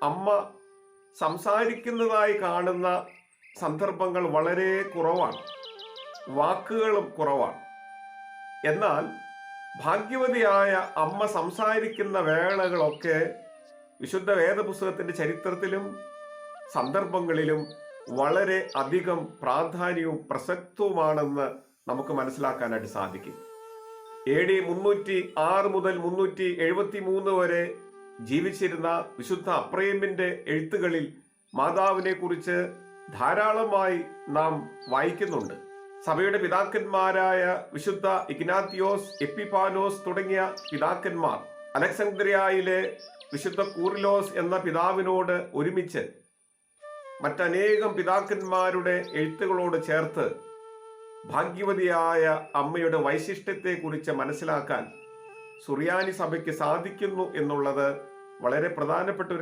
അമ്മ സംസാരിക്കുന്നതായി കാണുന്ന സന്ദർഭങ്ങൾ വളരെ കുറവാണ്, വാക്കുകളും കുറവാണ്. എന്നാൽ ഭാഗ്യവതിയായ അമ്മ സംസാരിക്കുന്ന വേളകളൊക്കെ വിശുദ്ധ വേദപുസ്തകത്തിന്റെ ചരിത്രത്തിലും സന്ദർഭങ്ങളിലും വളരെ അധികം പ്രാധാന്യവും പ്രസക്തവുമാണെന്ന് നമുക്ക് മനസ്സിലാക്കാനായിട്ട് സാധിക്കും. AD 306 മുതൽ 373 വരെ ജീവിച്ചിരുന്ന വിശുദ്ധ അപ്രേമിന്റെ എഴുത്തുകളിൽ മാതാവിനെ കുറിച്ച് ധാരാളമായി നാം വായിക്കുന്നുണ്ട്. സഭയുടെ പിതാക്കന്മാരായ വിശുദ്ധ ഇഗ്നാത്തിയോസ്, എപ്പിഫാനോസ് തുടങ്ങിയ പിതാക്കന്മാർ അലക്സാന്ദ്രിയയിലെ വിശുദ്ധ കൂറിലോസ് എന്ന പിതാവിനോട് ഒരുമിച്ച് മറ്റനേകം പിതാക്കന്മാരുടെ എഴുത്തുകളോട് ചേർത്ത് ഭാഗ്യവതിയായ അമ്മയുടെ വൈശിഷ്ട്യത്തെക്കുറിച്ച് മനസ്സിലാക്കാൻ സുറിയാനി സഭയ്ക്ക് സാധിക്കുന്നു എന്നുള്ളത് വളരെ പ്രധാനപ്പെട്ട ഒരു